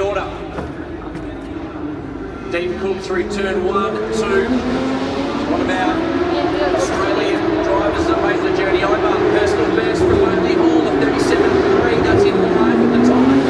order. Deep Cook through turn 1, 2. What about Australian drivers that made the journey over? Personal best from Lonely Hall of 37.3. That's in line with the time.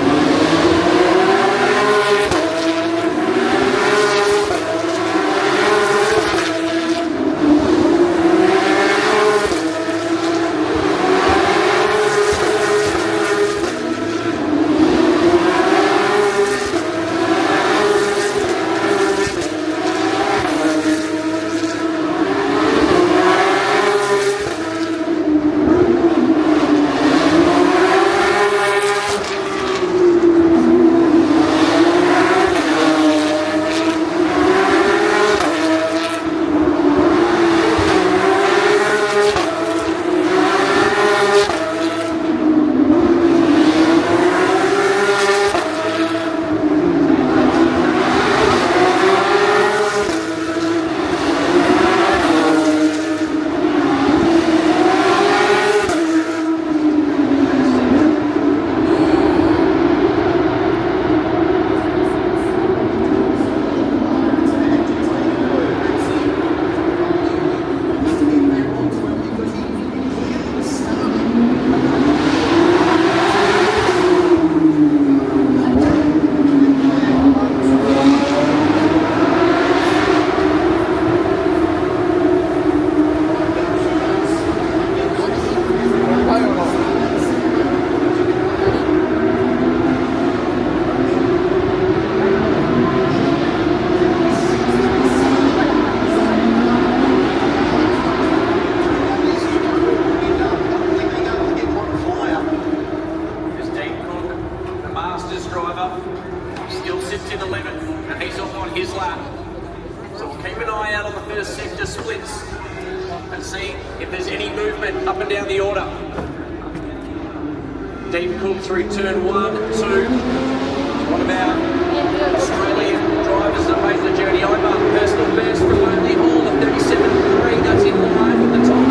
Still sits in 11th, and he's off on his lap. So we'll keep an eye out on the first sector splits and see if there's any movement up and down the order. Deep Cook through turn 1, 2. What about Australian drivers that made the journey over? Personal best from Lonely Hall of 37.3. That's in line with the time.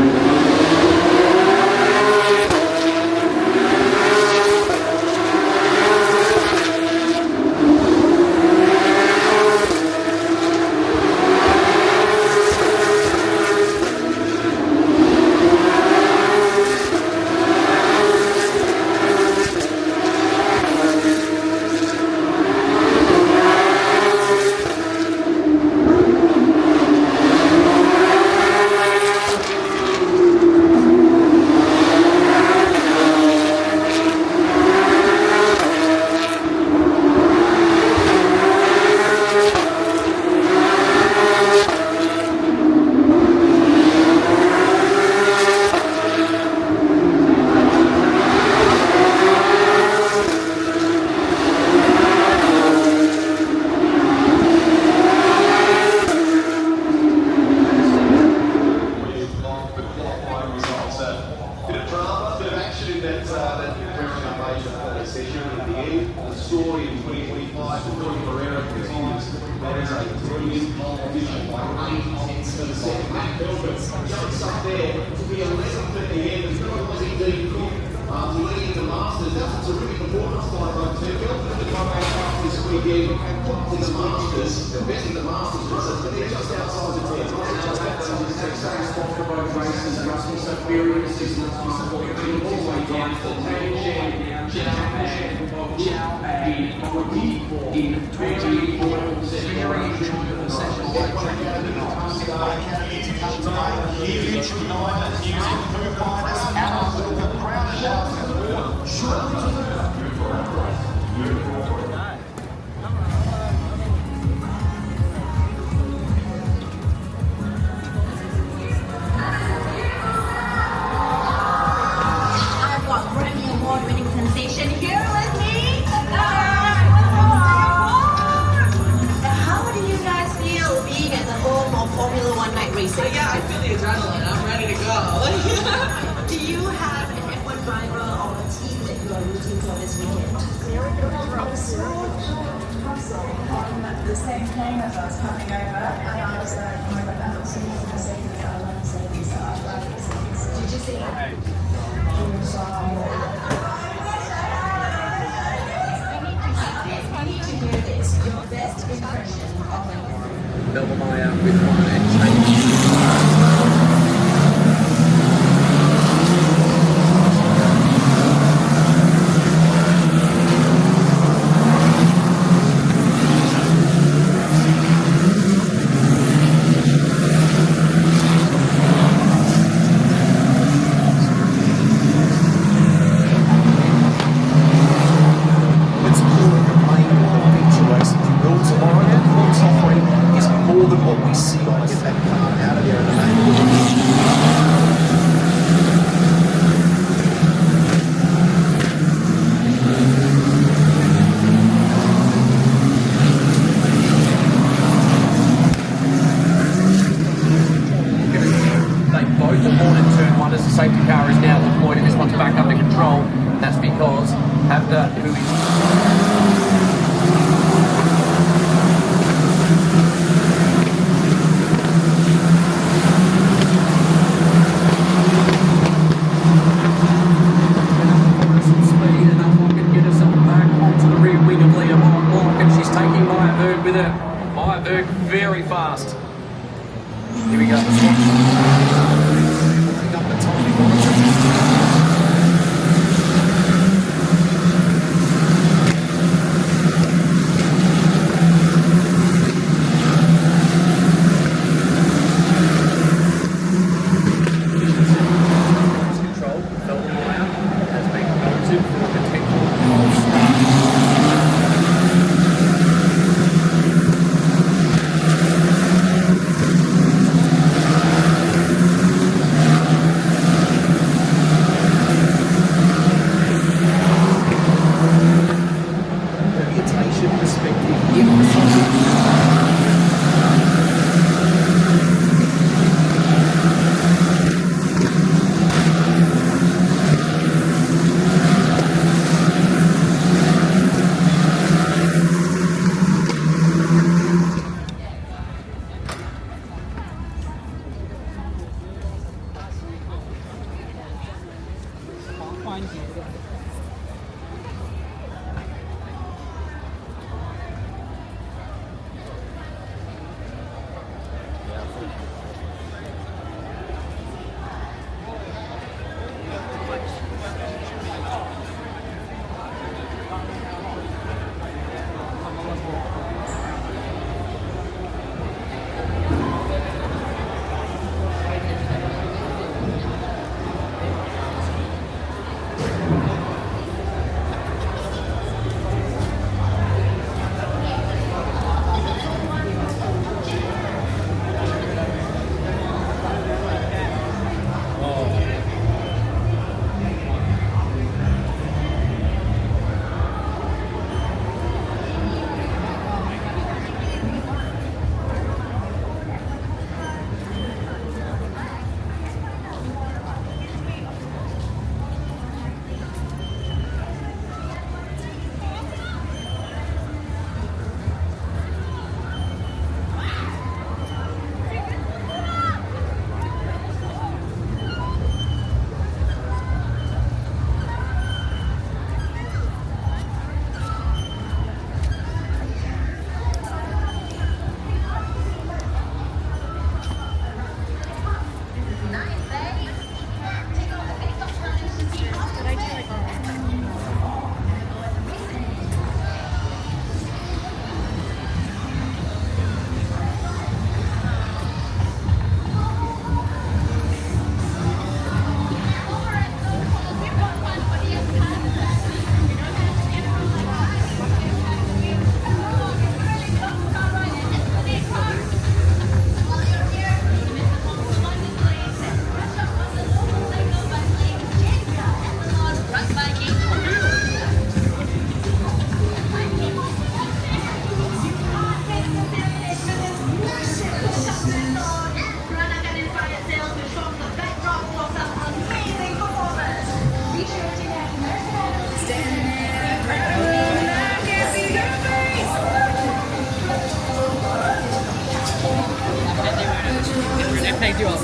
The same plane as us coming over, and I was like, oh my god, that looks amazing. Mercedes, I love Mercedes, so I love Mercedes. Did you see it? We need to first impression of Belmire with one and change. Safety car is now deployed and this one's back under control. That's because Havda, who is speed enough, I can get herself back onto the rear wing of Leah Block, and she's taking Meyerberg with her. Meyerberg very fast. Here we go. Thank you all.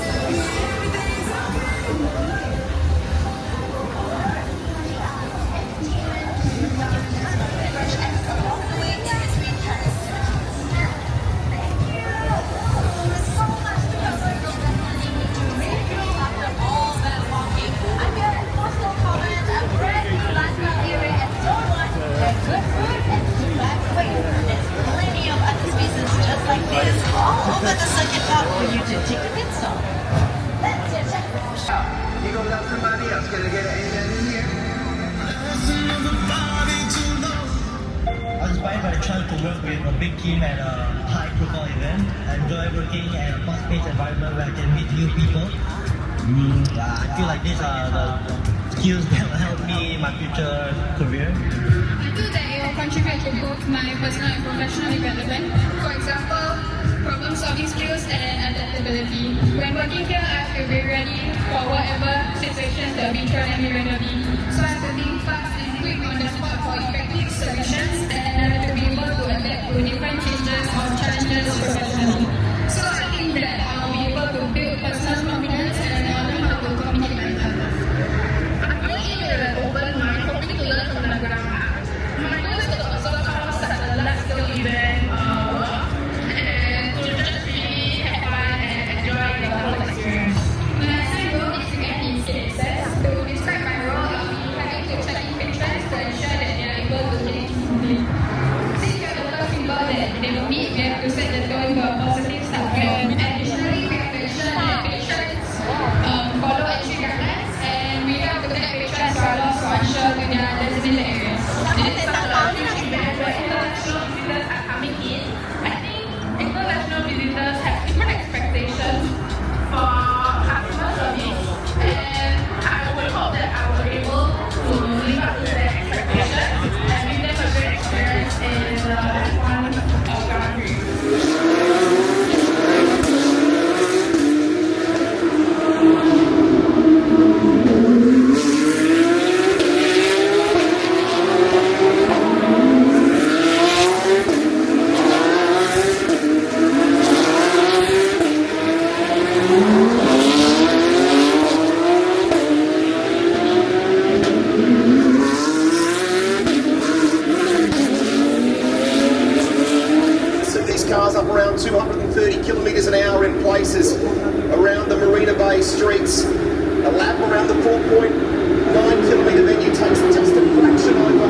is all over the circuit park for you to take a pit stop. Let's go check it out. You gonna let somebody else gonna get an amen in here? I was inspired by the chance to work with a big team at a high-profile event. I enjoy working at a fast-paced environment where I can meet new people. I feel like these are the skills that will help me in my future career. I feel that it will contribute to both my personal and professional development. For example, problem-solving skills and adaptability. When working here, I have to be ready for whatever situations that will be thrown at me randomly. So I have to think fast and quick on the spot for effective solutions, and I have to be able to adapt to different changes or challenges professionally. So I think that I will be able to build personal confidence and learn how to communicate better. I'm going in with an open mind, hoping to learn from the ground up. My goal is to observe how such a large-scale event works, and to just really have fun and enjoy the whole experience. My assigned role is to get in success. To describe my role, I'll be having to check in patrons to ensure that they are able to get smoothly. Since we have a lot of people that they will meet, we have to set the tone for a positive start. And additionally, we have to ensure that patrons follow entry guidelines, and we have to connect patrons to our laws to ensure to their designated areas. This is such a huge event where international visitors are coming in. I think international visitors have different expectations for customer service, and I would hope that I will be able to live up to their expectations and give them a great experience in the F1 Grand Prix. Cars up around 230 kilometres an hour in places around the Marina Bay streets. A lap around the 4.9 kilometre venue takes just a fraction over.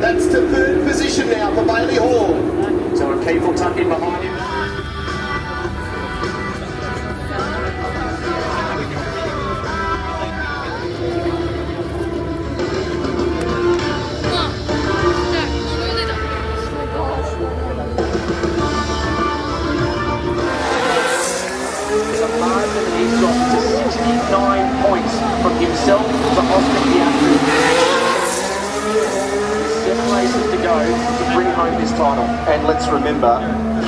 That's to third position now for Bailey Hall. So Keith will tuck in behind him. The margin is got to 69 points from himself to Oscar Piastri. 7 races to go to bring home this title. And let's remember,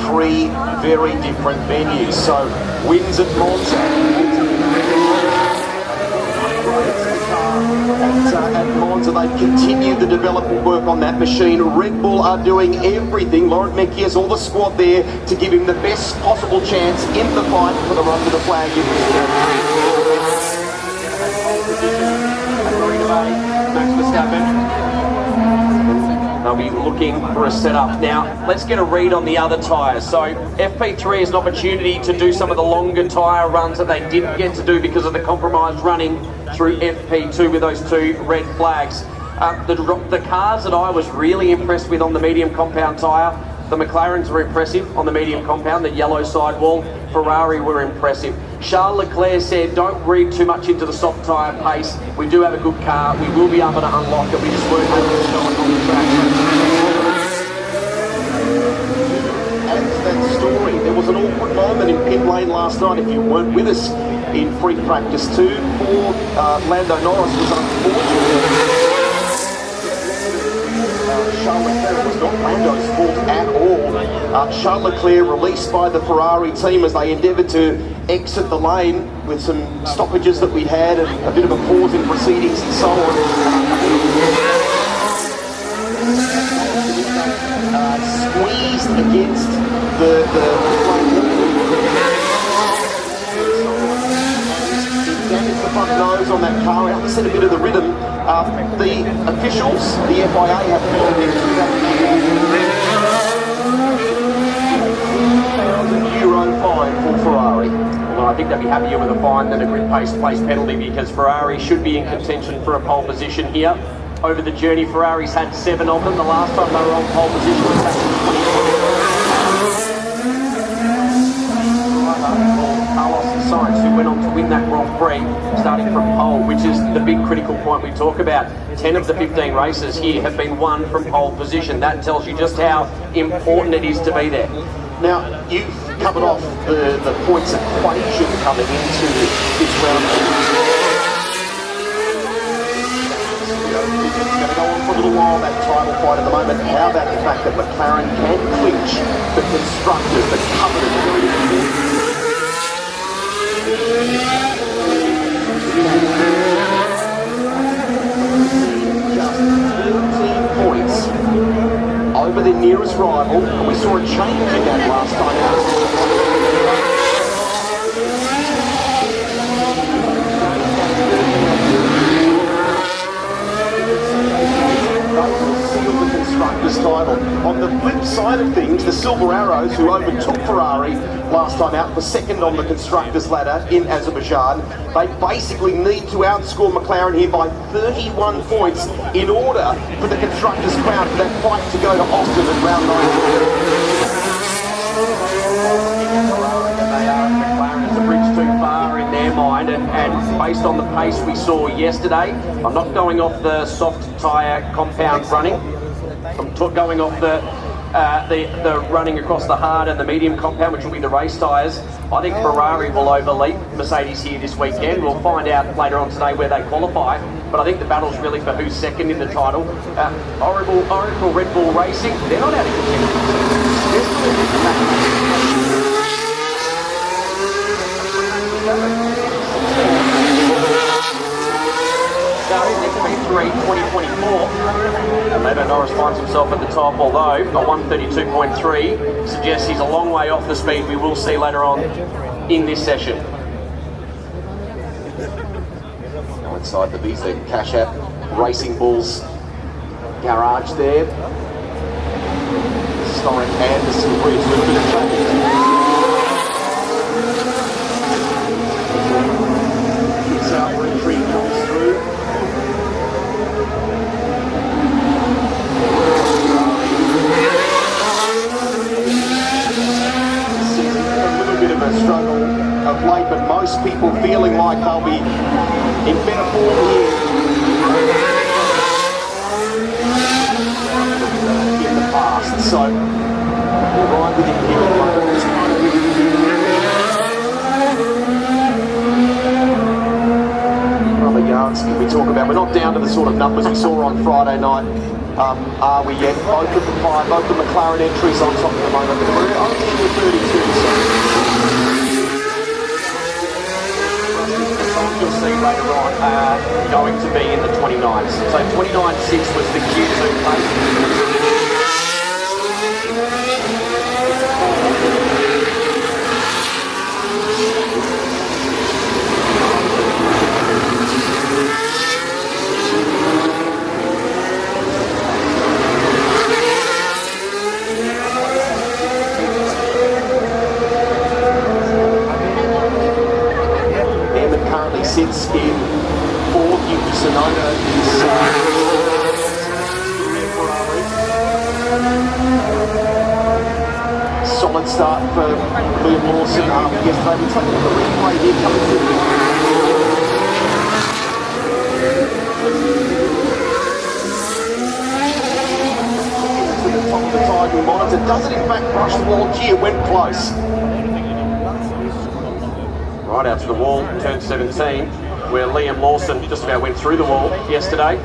3 very different venues. So, wins at Monza. At Monza, they've continued the development work on that machine. Red Bull are doing everything. Laurent Mekies has all the squad there to give him the best possible chance in the fight for the run to the flag in this year. At Marina Bay, Max Verstappen. They'll be looking for a setup. Now, let's get a read on the other tyres. So, FP3 is an opportunity to do some of the longer tyre runs that they didn't get to do because of the compromised running through FP2 with those 2 red flags. The cars that I was really impressed with on the medium compound tyre, the McLarens were impressive on the medium compound, the yellow sidewall. Ferrari were impressive. Charles Leclerc said, don't read too much into the soft tyre pace. We do have a good car. We will be able to unlock it. We just weren't able to show it on the track. And that story, there was an awkward moment in pit lane last night. If you weren't with us in free practice 2, poor Lando Norris was unfortunate. Charles Leclerc was not Lando's fault at all. Charles Leclerc released by the Ferrari team as they endeavoured to exit the lane with some stoppages that we'd had and a bit of a pause in proceedings and so on. Squeezed against the front nose on that car. We have to set a bit of the rhythm. The officials, the FIA, have called into that €1,000 fine for Ferrari. Although I think they'd be happier with a fine than a grid pace place penalty, because Ferrari should be in contention for a pole position here. Over the journey, Ferrari's had 7 of them. The last time they were on pole position was back in 2020. Who went on to win that Grand Prix starting from pole, which is the big critical point we talk about. 10 of the 15 races here have been won from pole position. That tells you just how important it is to be there. Now, you've covered off the points equation coming into this round. It's going to go on for a little while, that title fight at the moment. How about the fact that McLaren can clinch the constructors, the coveted very important. Just 13 points over the nearest rival, and we saw a change in that last time out. Constructors title. On the flip side of things, the Silver Arrows, who overtook Ferrari last time out, were second on the constructors ladder in Azerbaijan. They basically need to outscore McLaren here by 31 points in order for the constructors' crown for that fight to go to Austin at round 9. McLaren is a bridge too far in their mind, and based on the pace we saw yesterday, I'm not going off the soft tyre compound running. I'm going off the running across the hard and the medium compound, which will be the race tyres. I think Ferrari will overleap Mercedes here this weekend. We'll find out later on today where they qualify, but I think the battle's really for who's second in the title. Oracle Red Bull Racing, they're not out of contention. FP3 2024, and Lando Norris finds himself at the top, although a 132.3 suggests he's a long way off the speed we will see later on in this session. Now inside the BZ Cash App Racing Bulls garage there. Historic Anderson Bridge with a bit of traffic. South Retreat comes through. A struggle of late, but most people feeling like they'll be in better form here in the past. So we'll ride with him here at the moment. What other yards can we talk about? We're not down to the sort of numbers we saw on Friday night. Are we yet? Both of the McLaren entries on top at the moment, but we're only in the 32. You'll see later on going to be in the 29s. So 29.6 was the Q2 pace. Sits in fourth. Yuki Tsunoda is solid start for Liam Lawson yesterday. We're taking a replay here coming through. To the top of the timing monitor. Does it in fact brush the wall? Gee, it went close. Right out to the wall, turn 17, where Liam Lawson just about went through the wall yesterday.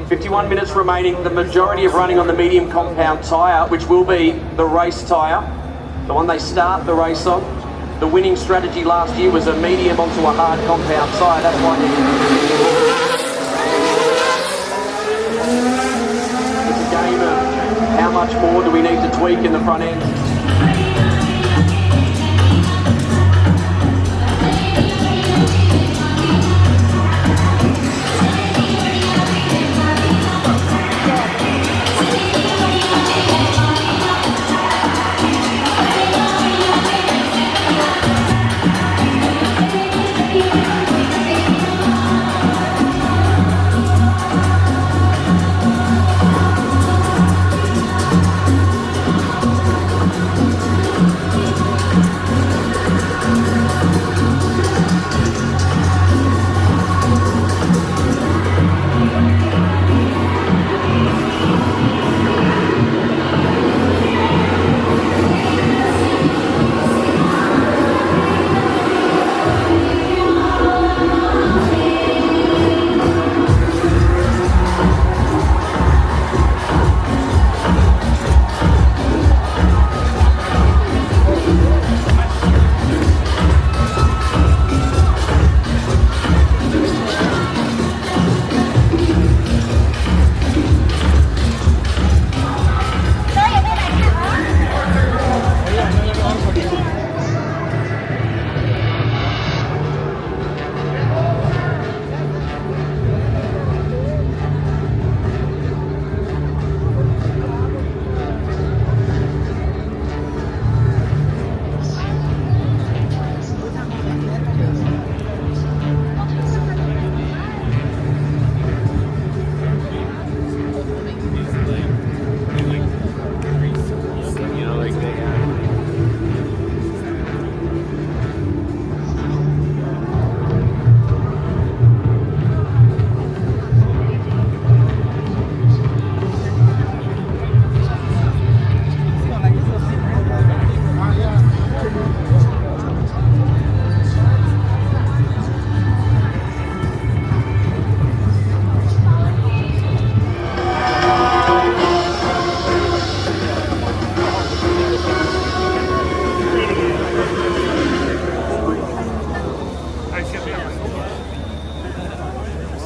51 minutes remaining, the majority of running on the medium compound tyre, which will be the race tyre, the one they start the race on. The winning strategy last year was a medium onto a hard compound tyre. That's why it's a game of how much more do we need to tweak in the front end.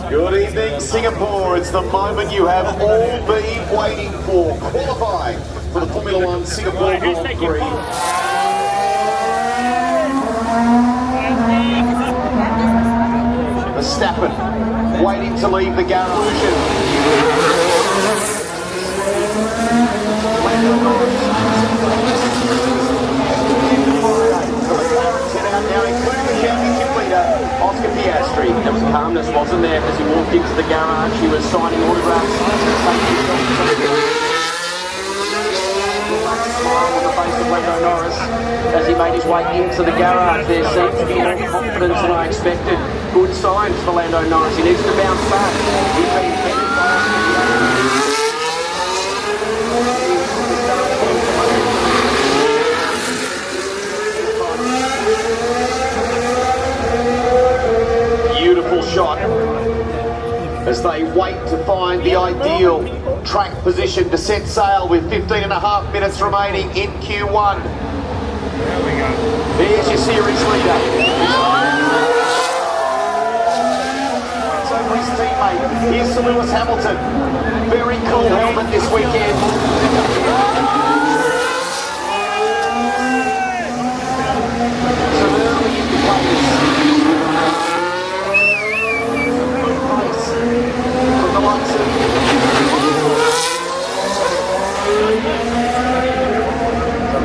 Good evening, Singapore. It's the moment you have all been waiting for. Qualifying for the Formula One Singapore Grand Prix. Verstappen waiting to leave the garage. There was calmness, wasn't there, as he walked into the garage. He was signing autographs. Smile on the face of Lando Norris as he made his way into the garage. There seemed to be more confidence than I expected. Good signs for Lando Norris. He needs to bounce back. He's been headed Beautiful shot as they wait to find the ideal track position to set sail with 15.5 minutes remaining in Q1. There's your series leader. So his teammate, here's Sir Lewis Hamilton. Very cool helmet this weekend. Some early indicators.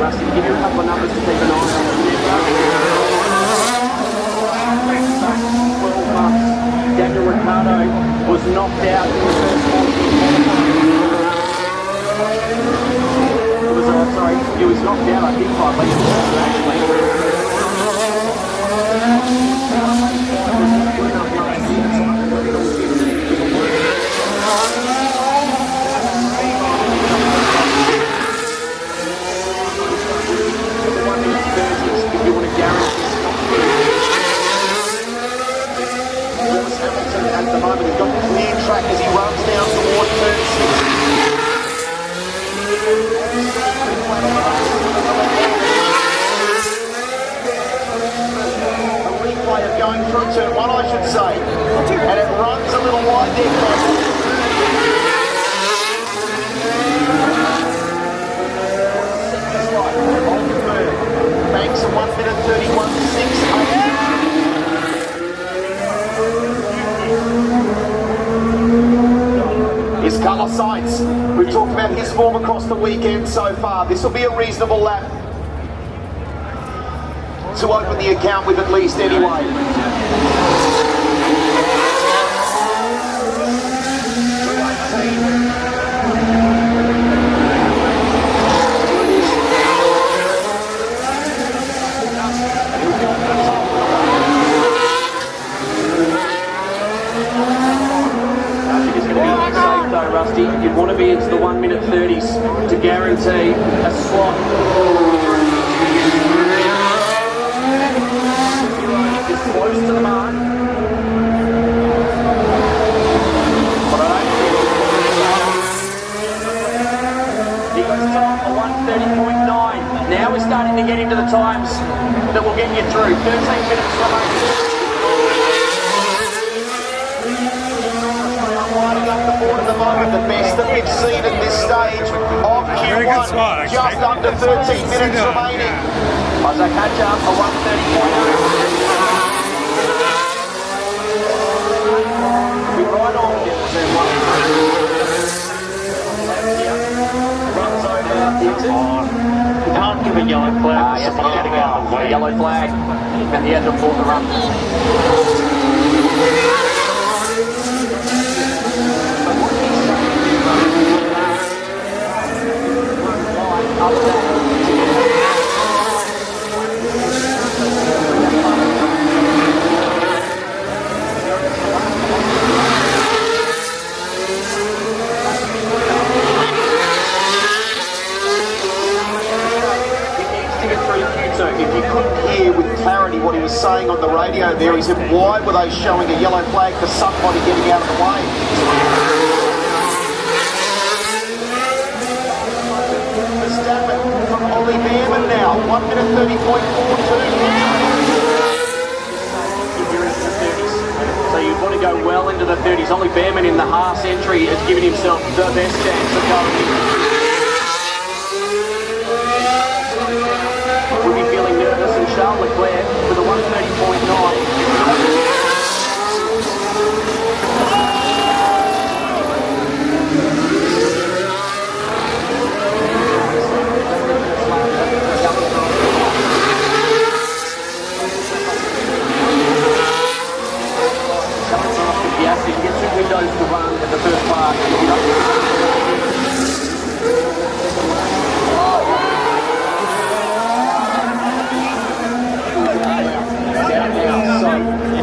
Rusty, to give you a couple of numbers to keep an eye on. 12 months, Daniel Ricciardo was knocked out in the first he was knocked out, I think, by Lance if you want to guarantee Lewis Hamilton at the moment has got the clear track as he runs down towards turn 6. A replay of going through turn 1, I should say, and it runs a little wide there. Banks at 1 minute 31.6. Is Carlos Sainz. We've talked about his form across the weekend so far. This will be a reasonable lap to open the account with at least anyway. Rusty, you'd want to be into the 1 minute 30s to guarantee a slot. It's close to the mark. But I don't he goes top a 1:30.9. Now we're starting to get into the times that will get you through. 13 minutes remaining. Up the board at the moment, the best that we've seen at this stage of Q1, just under 13 minutes remaining. As they catch up a 1:30.8. Be right on with it. Runs over the exit. You can't give a yellow flag. Yes, a yellow flag, and he had to pull the run. If you couldn't hear with clarity what he was saying on the radio there, he said, why were they showing a yellow flag for somebody getting out of the way? Verstappen from Ollie Behrman now, 1 minute 30.42. So you want to to go well into the 30s. Ollie Behrman in the Haas entry has given himself the best chance of going in. We'll be feeling nervous, and Charles Leclerc with a 130.9. Windows to run at the first part.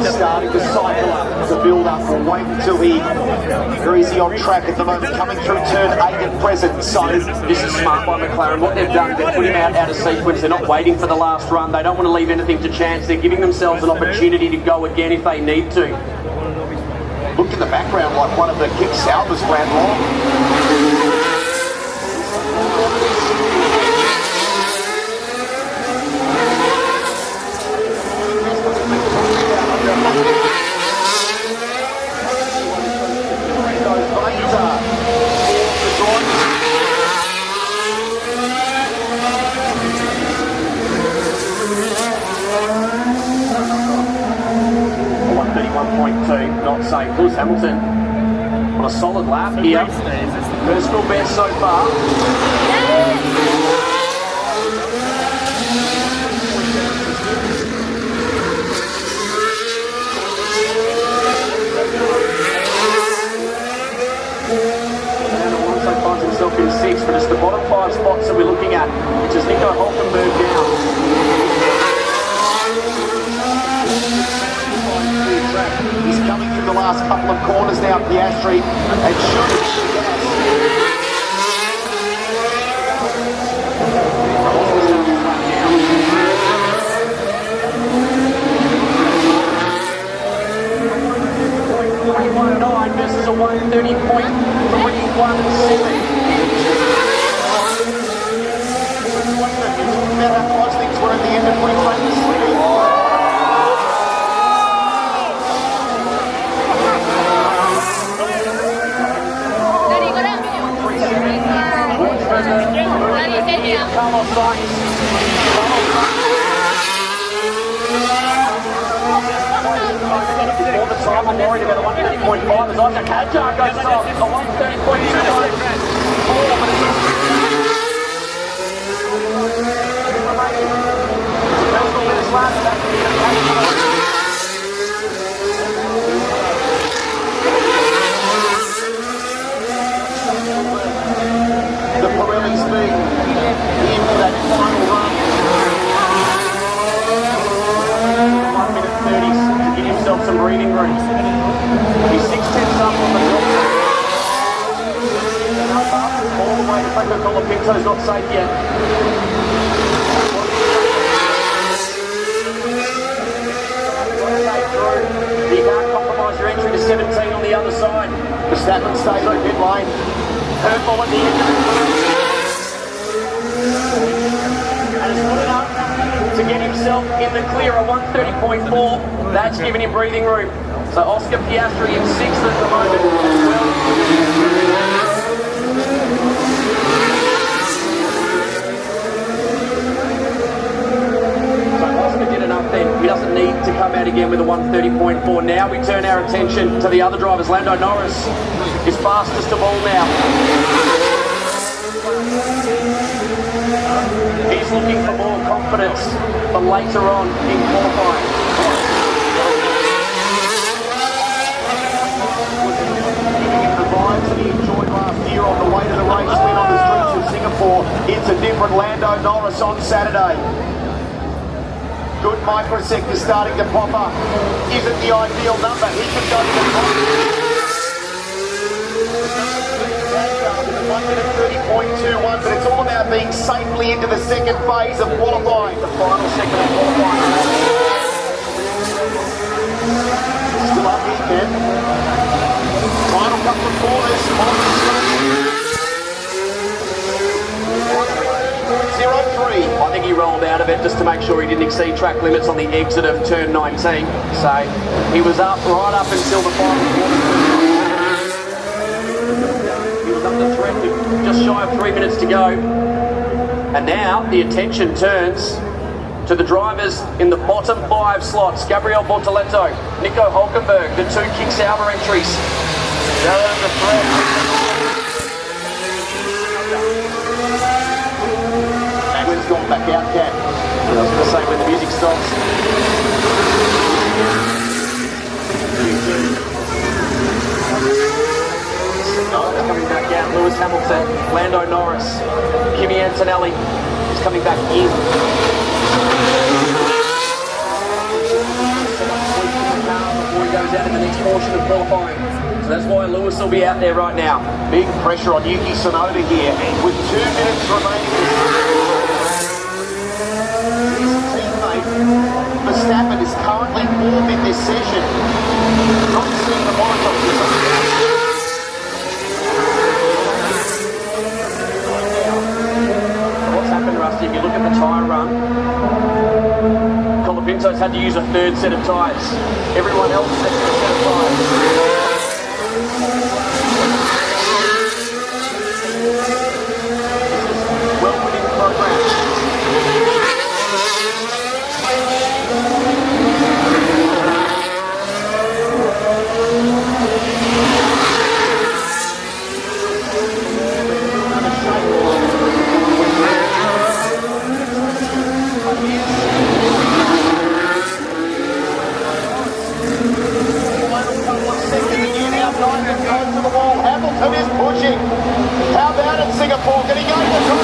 So starting to cycle up, the build up. We'll wait until or is he on track at the moment, coming through turn 8 at present. So this is smart by McLaren. What they've done, they've put him out of sequence. They're not waiting for the last run. They don't want to leave anything to chance. They're giving themselves an opportunity to go again if they need to. Look in the background like one of the kick salvers ran long. Not safe. Lewis Hamilton on a solid lap here. Personal best so far. And Alonso finds himself in 6th, but it's the bottom 5 spots that we're looking at, which is Nico Hulkenberg down. He's coming through the last couple of corners now, Piastri, and should versus a 130.317. How close things were at the end of free practice. Carlos Sainz. All the time I'm worried about a 130.5 as Isaac Hadjar goes off the Pirelli speed in that final run. 1 minute 30 to give himself some breathing room. He's 6 tenths up on the top. All the way to Franco Colapinto's not safe yet. You can't compromise your entry to 17 on the other side. Verstappen stays on pit lane. Curveball at the end of it. And it's good enough to get himself in the clear, a 130.4. That's giving him breathing room. So Oscar Piastri in 6th at the moment. So Oscar did enough then. He doesn't need to come out again with a 130.4. Now we turn our attention to the other drivers. Lando Norris is fastest of all now. He's looking for more confidence for later on in qualifying. The vibes that he enjoyed last year on the way to the race win on the streets of Singapore. It's a different Lando Norris on Saturday. Good microsector starting to pop up. Isn't the ideal number. He can go to the top. 1 minute 30.21, but it's all about being safely into the second phase of qualifying. The final second of qualifying. Still up here, Ken. Final couple of corners on the straight. 0-3. I think he rolled out of it. set just to make sure he didn't exceed track limits on the exit of turn 19. So he was up right up until the final quarter. He was under threat with just shy of 3 minutes to go. And now the attention turns to the drivers in the bottom 5 slots. Gabriel Bortoletto, Nico Hulkenberg, the 2 Kick Sauber entries. They're under threat. When's gone back out, Cat? I was going to say when the music stops. Coming back out, Lewis Hamilton, Lando Norris, Kimi Antonelli is coming back in. Before he goes out in the next portion of qualifying. So that's why Lewis will be out there right now. Big pressure on Yuki Tsunoda here, and with 2 minutes remaining, his teammate Verstappen is currently 4th in this session. Not seeing the monitor. What's happened, Rusty, if you look at the tyre run, Colapinto's had to use a 3rd set of tyres. Everyone else has a set of tyres. Well within the program. Hamilton is pushing. How about it, Singapore? Can he go to the top?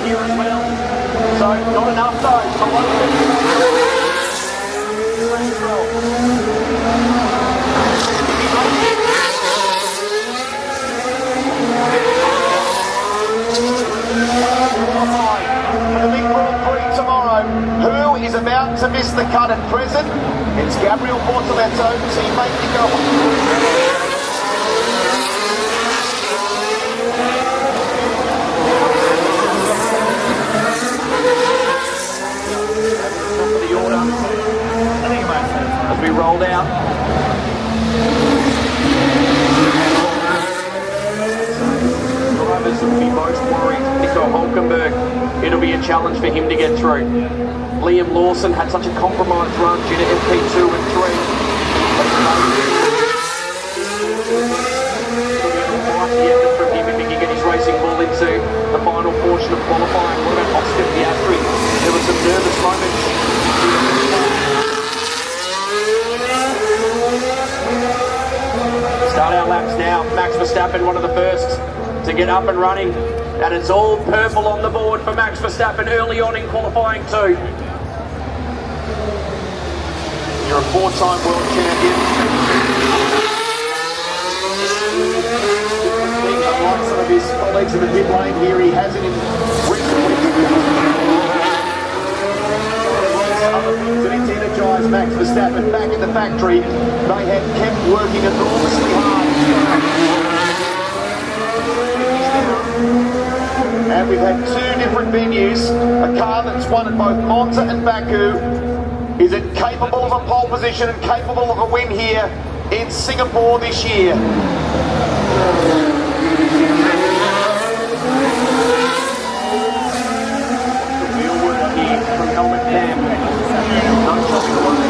Here as well. So not enough though. The big Grand Prix tomorrow. Who is about to miss the cut at present? It's Gabriel Bortoletto, teammate Nico. The order as we rolled out. Drivers will be most worried. Nico Hulkenberg, it'll be a challenge for him to get through. Liam Lawson had such a compromised run due to FP2 and 3. The effort from him if he can get his racing ball into the final portion of qualifying. What about Oscar Piastri? There were some nervous moments. Start our laps now. Max Verstappen, one of the first to get up and running. And it's all purple on the board for Max Verstappen early on in qualifying too. You're a 4-time world champion. Unlike some of his colleagues in the pit lane here, he hasn't in recent weeks. Other things that he's energised Max Verstappen back in the factory. They have kept working enormously hard. And we've had 2 different venues. A car that's won at both Monza and Baku. Is it capable of a pole position and capable of a win here in Singapore this year? Real work here from Helmet Cam. No shopping away.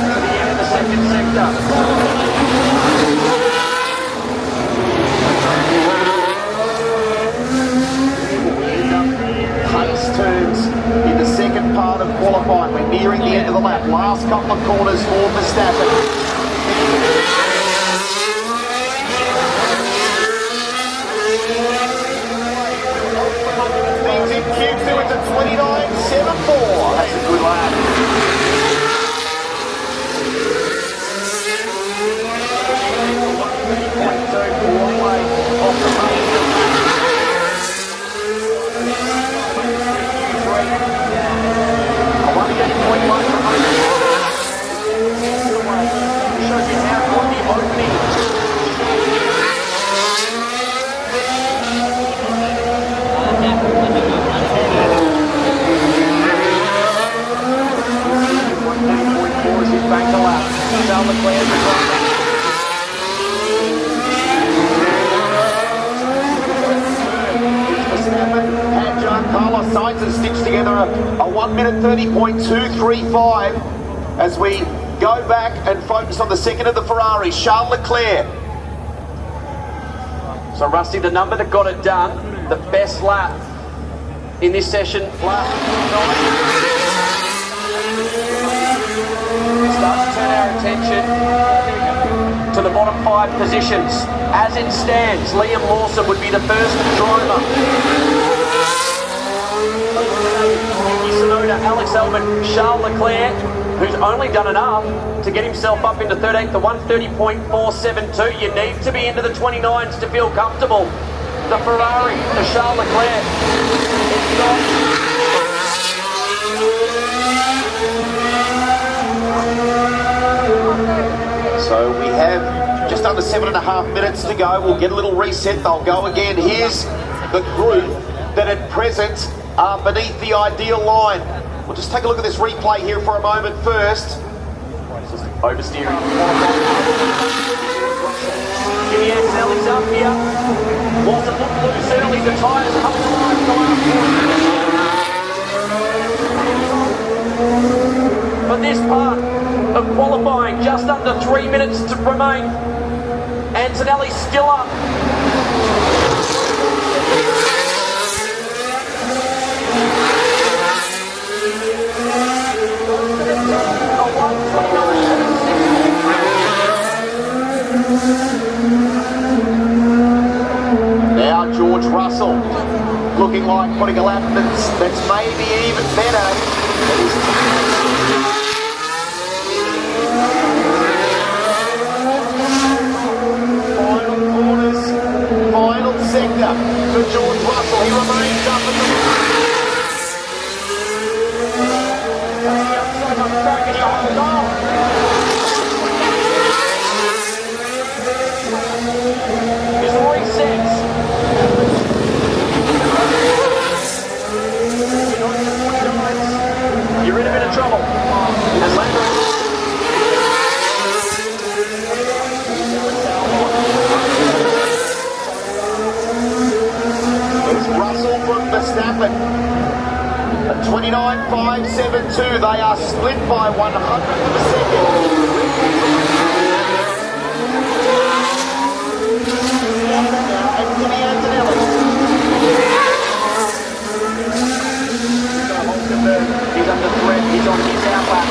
To the end of the second sector. Pace turns in the second part of qualifying. We're nearing the end of the lap. Last couple of corners for Verstappen. Things in Q2 into 29.74. That's a good lap. I want to get 0.1 from 100. sides and stitch together a 1 minute 30.235 as we go back and focus on the second of the Ferrari, Charles Leclerc. So Rusty, the number that got it done, the best lap in this session, lap 9. Starts to turn our attention to the bottom 5 positions. As it stands, Liam Lawson would be the first driver. Sonoda, Alex Albon, Charles Leclerc, who's only done enough to get himself up into 13th, the 130.472. You need to be into the 29s to feel comfortable. The Ferrari, the Charles Leclerc. It's not. So we have just under 7.5 minutes to go. We'll get a little reset. They'll go again. Here's the group that at present are beneath the ideal line. We'll just take a look at this replay here for a moment first. Oversteering. GSL is up here. Wasn't looked loose early. The tyres come to life the last one. For this part of qualifying, just under 3 minutes to remain. Antonelli's still up. Now George Russell looking like putting a lap that's maybe even better. Final corners, final sector for George Russell. He remains up at the You're in a bit of trouble. And it's Russell from Verstappen. At 29.572, they are split by 100th of a second. Anthony Antonelli. he's under threat. He's on his outlap.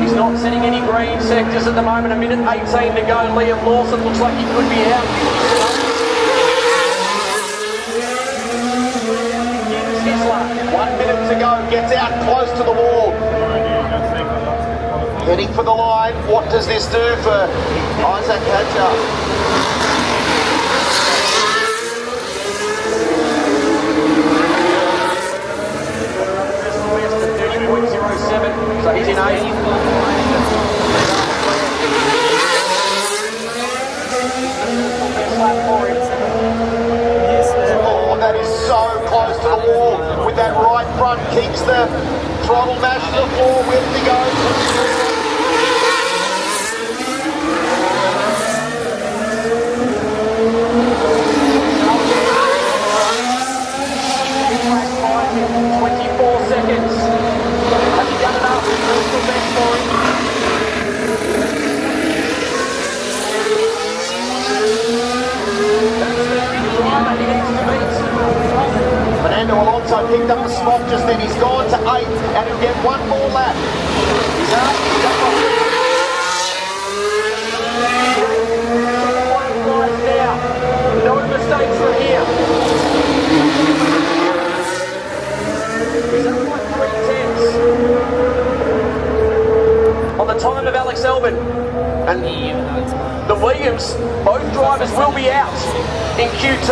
He's not setting any green sectors at the moment. 1 minute 18 to go. Liam Lawson looks like he could be out. His lap. 1 minute to go. Gets out close to the wall. Heading for the line. What does this do for Isaac Hadjar? So he's in 8. Oh, that is so close to the wall. With that right front, keeps the throttle mashed to the floor. With to go. Fernando Alonso picked up the spot just then. He's gone to 8 and he'll get one more lap. He's up. No mistakes from here. He's up like 3 tenths on the time of Alex Albon. And the Williams, both drivers will be out in Q2.